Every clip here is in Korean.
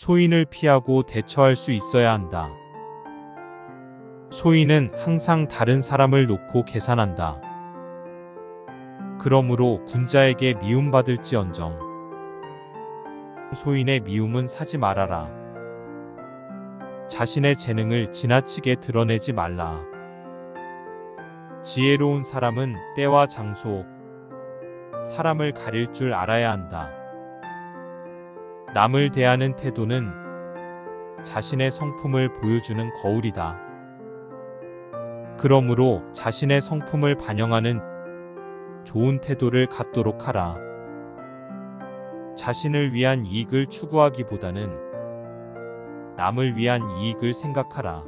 소인을 피하고 대처할 수 있어야 한다. 소인은 항상 다른 사람을 놓고 계산한다. 그러므로 군자에게 미움받을지언정 소인의 미움은 사지 말아라. 자신의 재능을 지나치게 드러내지 말라. 지혜로운 사람은 때와 장소, 사람을 가릴 줄 알아야 한다. 남을 대하는 태도는 자신의 성품을 보여주는 거울이다. 그러므로 자신의 성품을 반영하는 좋은 태도를 갖도록 하라. 자신을 위한 이익을 추구하기보다는 남을 위한 이익을 생각하라.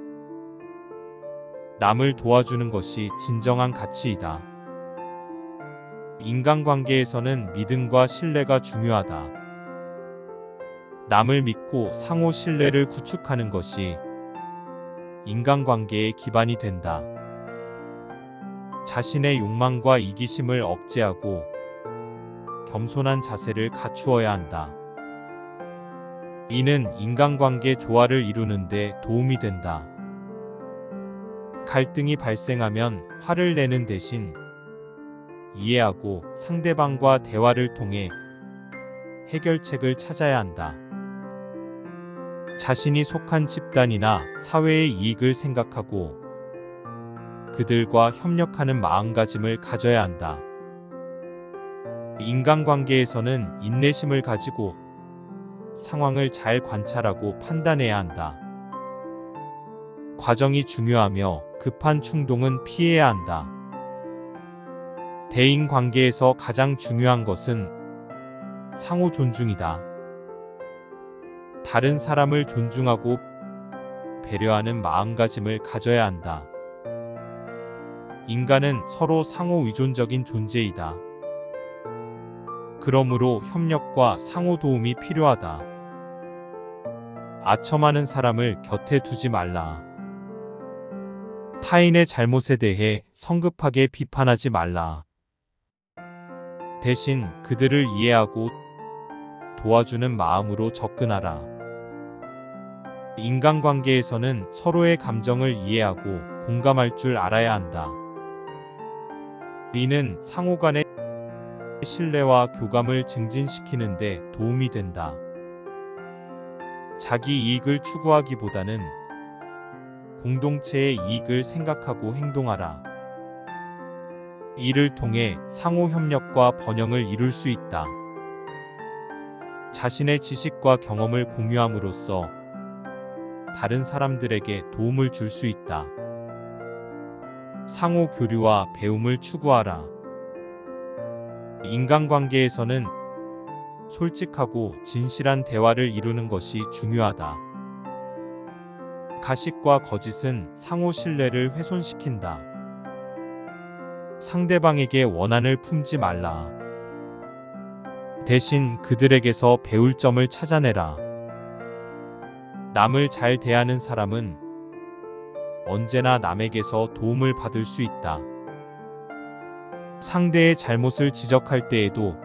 남을 도와주는 것이 진정한 가치이다. 인간관계에서는 믿음과 신뢰가 중요하다. 남을 믿고 상호 신뢰를 구축하는 것이 인간관계의 기반이 된다. 자신의 욕망과 이기심을 억제하고 겸손한 자세를 갖추어야 한다. 이는 인간관계 조화를 이루는 데 도움이 된다. 갈등이 발생하면 화를 내는 대신 이해하고 상대방과 대화를 통해 해결책을 찾아야 한다. 자신이 속한 집단이나 사회의 이익을 생각하고 그들과 협력하는 마음가짐을 가져야 한다. 인간관계에서는 인내심을 가지고 상황을 잘 관찰하고 판단해야 한다. 과정이 중요하며 급한 충동은 피해야 한다. 대인관계에서 가장 중요한 것은 상호 존중이다. 다른 사람을 존중하고 배려하는 마음가짐을 가져야 한다. 인간은 서로 상호 의존적인 존재이다. 그러므로 협력과 상호 도움이 필요하다. 아첨하는 사람을 곁에 두지 말라. 타인의 잘못에 대해 성급하게 비판하지 말라. 대신 그들을 이해하고 도와주는 마음으로 접근하라. 인간관계에서는 서로의 감정을 이해하고 공감할 줄 알아야 한다. 이는 상호 간의 신뢰와 교감을 증진시키는 데 도움이 된다. 자기 이익을 추구하기보다는 공동체의 이익을 생각하고 행동하라. 이를 통해 상호 협력과 번영을 이룰 수 있다. 자신의 지식과 경험을 공유함으로써 다른 사람들에게 도움을 줄 수 있다. 상호 교류와 배움을 추구하라. 인간관계에서는 솔직하고 진실한 대화를 이루는 것이 중요하다. 가식과 거짓은 상호 신뢰를 훼손시킨다. 상대방에게 원한을 품지 말라. 대신 그들에게서 배울 점을 찾아내라. 남을 잘 대하는 사람은 언제나 남에게서 도움을 받을 수 있다. 상대의 잘못을 지적할 때에도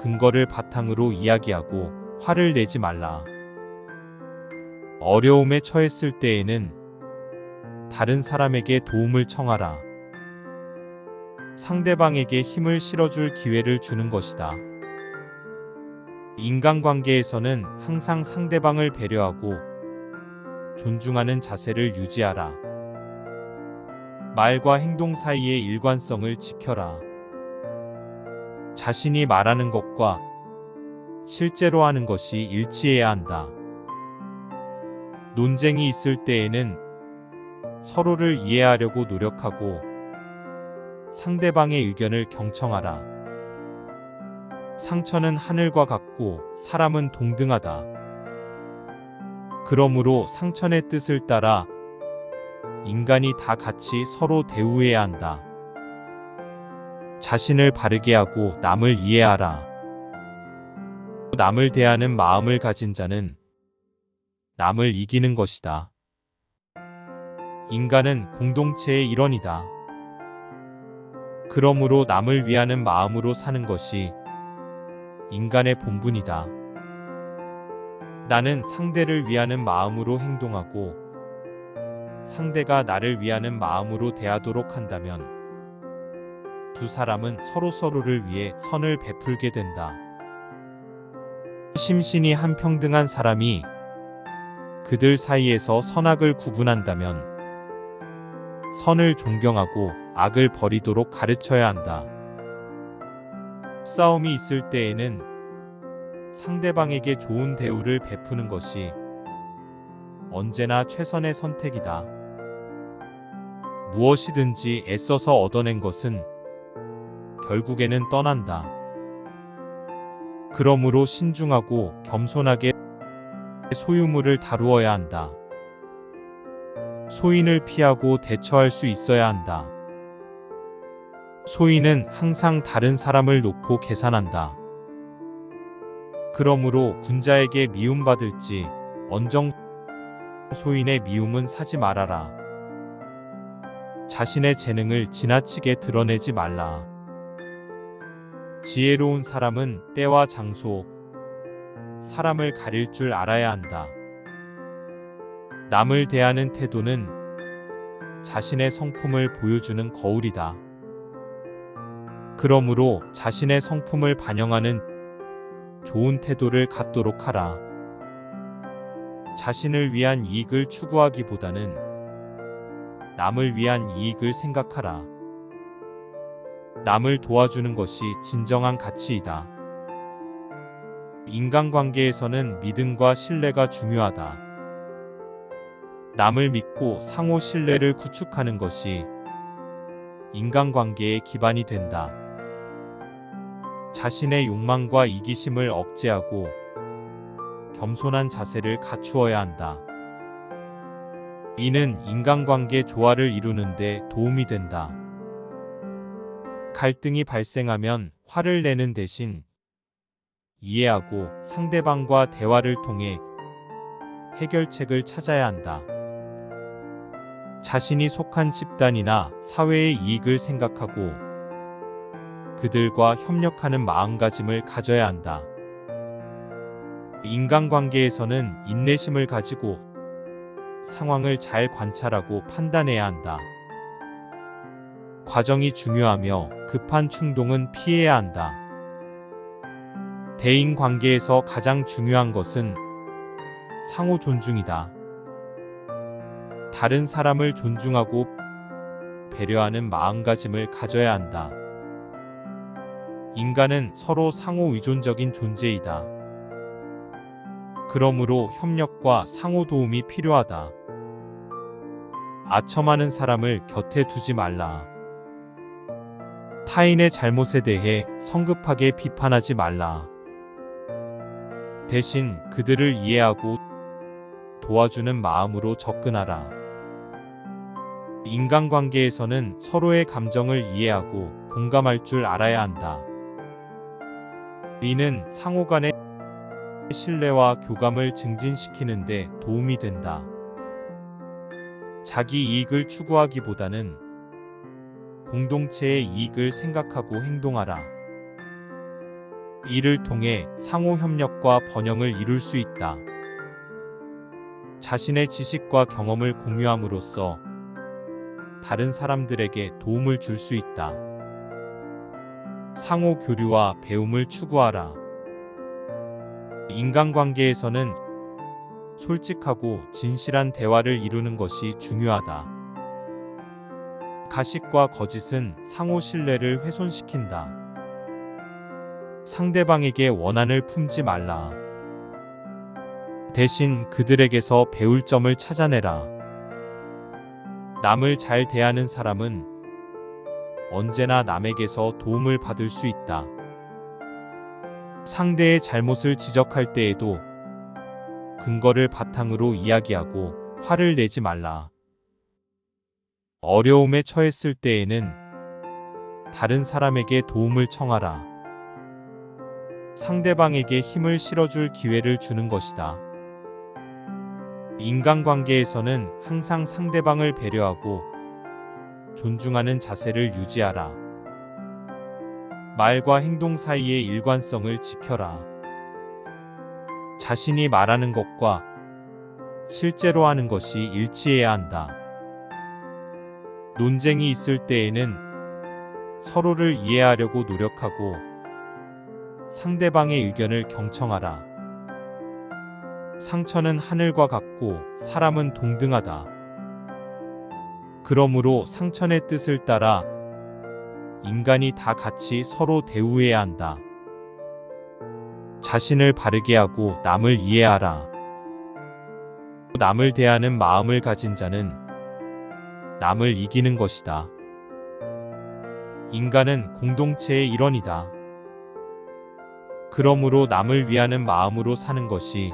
근거를 바탕으로 이야기하고 화를 내지 말라. 어려움에 처했을 때에는 다른 사람에게 도움을 청하라. 상대방에게 힘을 실어줄 기회를 주는 것이다. 인간관계에서는 항상 상대방을 배려하고 존중하는 자세를 유지하라. 말과 행동 사이의 일관성을 지켜라. 자신이 말하는 것과 실제로 하는 것이 일치해야 한다. 논쟁이 있을 때에는 서로를 이해하려고 노력하고 상대방의 의견을 경청하라. 상처는 하늘과 같고 사람은 동등하다. 그러므로 상처의 뜻을 따라 인간이 다 같이 서로 대우해야 한다. 자신을 바르게 하고 남을 이해하라. 남을 대하는 마음을 가진 자는 남을 이기는 것이다. 인간은 공동체의 일원이다. 그러므로 남을 위하는 마음으로 사는 것이 인간의 본분이다. 나는 상대를 위하는 마음으로 행동하고 상대가 나를 위하는 마음으로 대하도록 한다면 두 사람은 서로를 위해 선을 베풀게 된다. 심신이 한평등한 사람이 그들 사이에서 선악을 구분한다면 선을 존경하고 악을 버리도록 가르쳐야 한다. 싸움이 있을 때에는 상대방에게 좋은 대우를 베푸는 것이 언제나 최선의 선택이다. 무엇이든지 애써서 얻어낸 것은 결국에는 떠난다. 그러므로 신중하고 겸손하게 소유물을 다루어야 한다. 소인을 피하고 대처할 수 있어야 한다. 소인은 항상 다른 사람을 놓고 계산한다. 그러므로 군자에게 미움받을지 언정 소인의 미움은 사지 말아라. 자신의 재능을 지나치게 드러내지 말라. 지혜로운 사람은 때와 장소, 사람을 가릴 줄 알아야 한다. 남을 대하는 태도는 자신의 성품을 보여주는 거울이다. 그러므로 자신의 성품을 반영하는 좋은 태도를 갖도록 하라. 자신을 위한 이익을 추구하기보다는 남을 위한 이익을 생각하라. 남을 도와주는 것이 진정한 가치이다. 인간관계에서는 믿음과 신뢰가 중요하다. 남을 믿고 상호 신뢰를 구축하는 것이 인간관계의 기반이 된다. 자신의 욕망과 이기심을 억제하고 겸손한 자세를 갖추어야 한다. 이는 인간관계 조화를 이루는 데 도움이 된다. 갈등이 발생하면 화를 내는 대신 이해하고 상대방과 대화를 통해 해결책을 찾아야 한다. 자신이 속한 집단이나 사회의 이익을 생각하고 그들과 협력하는 마음가짐을 가져야 한다. 인간관계에서는 인내심을 가지고 상황을 잘 관찰하고 판단해야 한다. 과정이 중요하며 급한 충동은 피해야 한다. 대인관계에서 가장 중요한 것은 상호 존중이다. 다른 사람을 존중하고 배려하는 마음가짐을 가져야 한다. 인간은 서로 상호 의존적인 존재이다. 그러므로 협력과 상호 도움이 필요하다. 아첨하는 사람을 곁에 두지 말라. 타인의 잘못에 대해 성급하게 비판하지 말라. 대신 그들을 이해하고 도와주는 마음으로 접근하라. 인간관계에서는 서로의 감정을 이해하고 공감할 줄 알아야 한다. 이는 상호 간의 신뢰와 교감을 증진시키는 데 도움이 된다. 자기 이익을 추구하기보다는 공동체의 이익을 생각하고 행동하라. 이를 통해 상호 협력과 번영을 이룰 수 있다. 자신의 지식과 경험을 공유함으로써 다른 사람들에게 도움을 줄 수 있다. 상호 교류와 배움을 추구하라. 인간관계에서는 솔직하고 진실한 대화를 이루는 것이 중요하다. 가식과 거짓은 상호 신뢰를 훼손시킨다. 상대방에게 원한을 품지 말라. 대신 그들에게서 배울 점을 찾아내라. 남을 잘 대하는 사람은 언제나 남에게서 도움을 받을 수 있다. 상대의 잘못을 지적할 때에도 근거를 바탕으로 이야기하고 화를 내지 말라. 어려움에 처했을 때에는 다른 사람에게 도움을 청하라. 상대방에게 힘을 실어줄 기회를 주는 것이다. 인간관계에서는 항상 상대방을 배려하고 존중하는 자세를 유지하라. 말과 행동 사이의 일관성을 지켜라. 자신이 말하는 것과 실제로 하는 것이 일치해야 한다. 논쟁이 있을 때에는 서로를 이해하려고 노력하고 상대방의 의견을 경청하라. 상처는 하늘과 같고 사람은 동등하다. 그러므로 상천의 뜻을 따라 인간이 다 같이 서로 대우해야 한다. 자신을 바르게 하고 남을 이해하라. 남을 대하는 마음을 가진 자는 남을 이기는 것이다. 인간은 공동체의 일원이다. 그러므로 남을 위하는 마음으로 사는 것이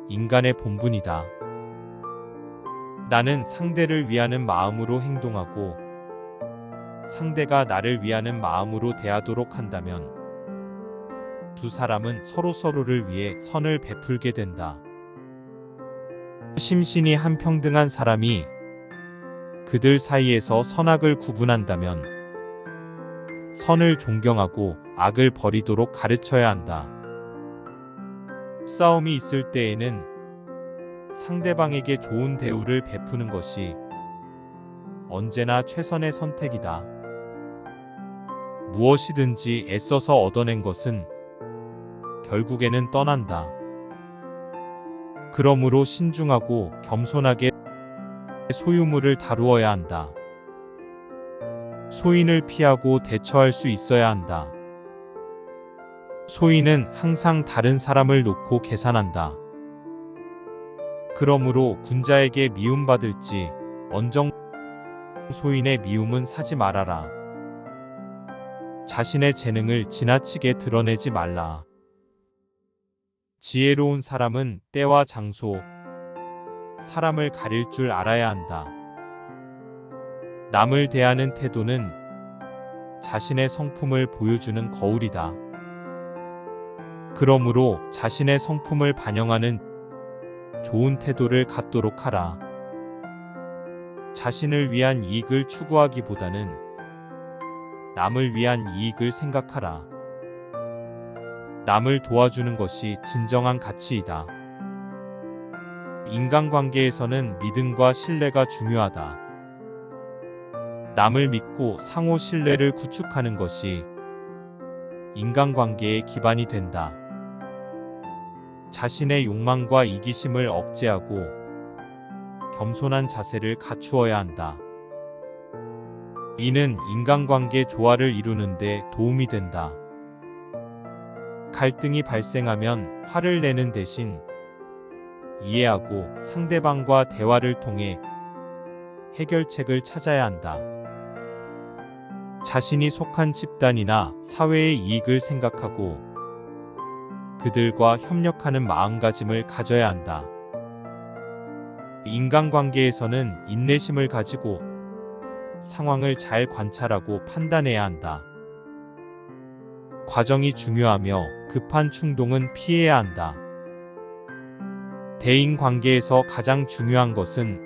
인간의 본분이다. 나는 상대를 위하는 마음으로 행동하고 상대가 나를 위하는 마음으로 대하도록 한다면 두 사람은 서로를 위해 선을 베풀게 된다. 심신이 한평등한 사람이 그들 사이에서 선악을 구분한다면 선을 존경하고 악을 버리도록 가르쳐야 한다. 싸움이 있을 때에는 상대방에게 좋은 대우를 베푸는 것이 언제나 최선의 선택이다. 무엇이든지 애써서 얻어낸 것은 결국에는 떠난다. 그러므로 신중하고 겸손하게 소유물을 다루어야 한다. 소인을 피하고 대처할 수 있어야 한다. 소인은 항상 다른 사람을 놓고 계산한다. 그러므로 군자에게 미움받을지 언정 소인의 미움은 사지 말아라. 자신의 재능을 지나치게 드러내지 말라. 지혜로운 사람은 때와 장소, 사람을 가릴 줄 알아야 한다. 남을 대하는 태도는 자신의 성품을 보여주는 거울이다. 그러므로 자신의 성품을 반영하는 좋은 태도를 갖도록 하라. 자신을 위한 이익을 추구하기보다는 남을 위한 이익을 생각하라. 남을 도와주는 것이 진정한 가치이다. 인간관계에서는 믿음과 신뢰가 중요하다. 남을 믿고 상호 신뢰를 구축하는 것이 인간관계의 기반이 된다. 자신의 욕망과 이기심을 억제하고 겸손한 자세를 갖추어야 한다. 이는 인간관계 조화를 이루는 데 도움이 된다. 갈등이 발생하면 화를 내는 대신 이해하고 상대방과 대화를 통해 해결책을 찾아야 한다. 자신이 속한 집단이나 사회의 이익을 생각하고 그들과 협력하는 마음가짐을 가져야 한다. 인간관계에서는 인내심을 가지고 상황을 잘 관찰하고 판단해야 한다. 과정이 중요하며 급한 충동은 피해야 한다. 대인관계에서 가장 중요한 것은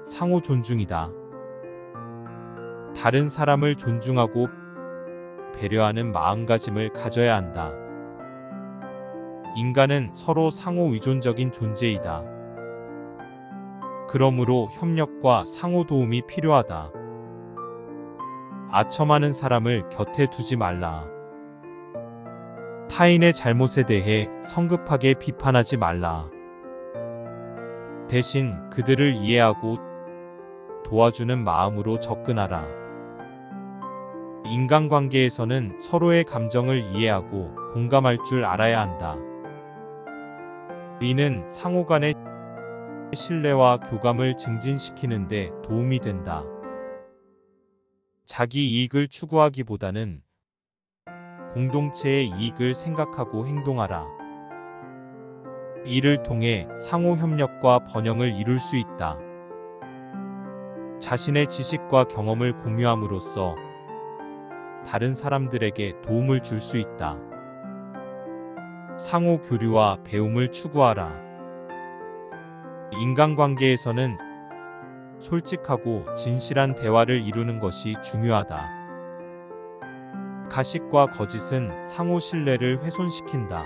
상호 존중이다. 다른 사람을 존중하고 배려하는 마음가짐을 가져야 한다. 인간은 서로 상호 의존적인 존재이다. 그러므로 협력과 상호 도움이 필요하다. 아첨하는 사람을 곁에 두지 말라. 타인의 잘못에 대해 성급하게 비판하지 말라. 대신 그들을 이해하고 도와주는 마음으로 접근하라. 인간관계에서는 서로의 감정을 이해하고 공감할 줄 알아야 한다. 이는 상호 간의 신뢰와 교감을 증진시키는 데 도움이 된다. 자기 이익을 추구하기보다는 공동체의 이익을 생각하고 행동하라. 이를 통해 상호 협력과 번영을 이룰 수 있다. 자신의 지식과 경험을 공유함으로써 다른 사람들에게 도움을 줄 수 있다. 상호 교류와 배움을 추구하라. 인간관계에서는 솔직하고 진실한 대화를 이루는 것이 중요하다. 가식과 거짓은 상호 신뢰를 훼손시킨다.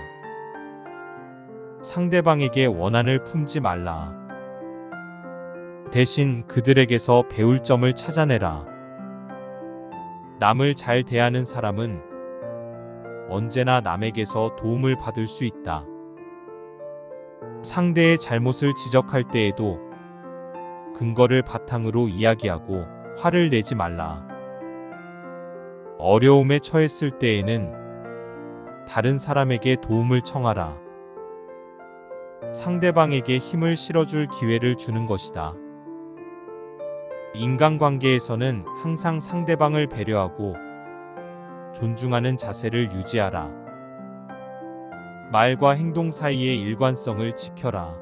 상대방에게 원한을 품지 말라. 대신 그들에게서 배울 점을 찾아내라. 남을 잘 대하는 사람은 언제나 남에게서 도움을 받을 수 있다. 상대의 잘못을 지적할 때에도 근거를 바탕으로 이야기하고 화를 내지 말라. 어려움에 처했을 때에는 다른 사람에게 도움을 청하라. 상대방에게 힘을 실어줄 기회를 주는 것이다. 인간관계에서는 항상 상대방을 배려하고 존중하는 자세를 유지하라. 말과 행동 사이의 일관성을 지켜라.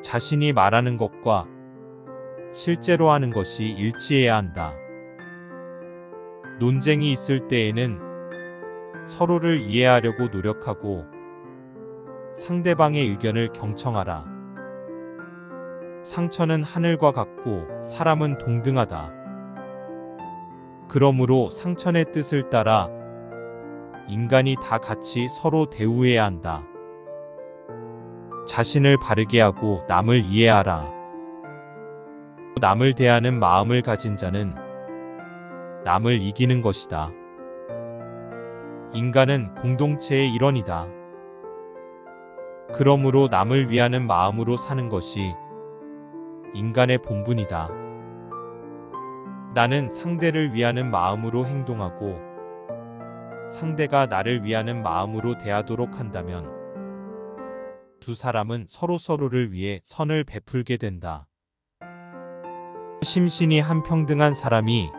자신이 말하는 것과 실제로 하는 것이 일치해야 한다. 논쟁이 있을 때에는 서로를 이해하려고 노력하고 상대방의 의견을 경청하라. 상처는 하늘과 같고 사람은 동등하다. 그러므로 상처의 뜻을 따라 인간이 다 같이 서로 대우해야 한다. 자신을 바르게 하고 남을 이해하라. 남을 대하는 마음을 가진 자는 남을 이기는 것이다. 인간은 공동체의 일원이다. 그러므로 남을 위하는 마음으로 사는 것이 인간의 본분이다. 나는 상대를 위하는 마음으로 행동하고 상대가 나를 위하는 마음으로 대하도록 한다면 두 사람은 서로를 위해 선을 베풀게 된다. 심신이 한평등한 사람이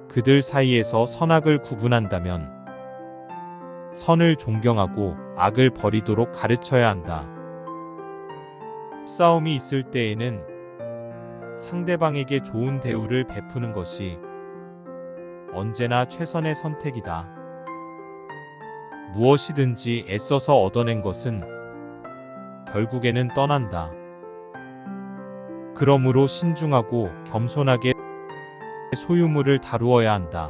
그들 사이에서 선악을 구분한다면 선을 존경하고 악을 버리도록 가르쳐야 한다. 싸움이 있을 때에는 상대방에게 좋은 대우를 베푸는 것이 언제나 최선의 선택이다. 무엇이든지 애써서 얻어낸 것은 결국에는 떠난다. 그러므로 신중하고 겸손하게 소유물을 다루어야 한다.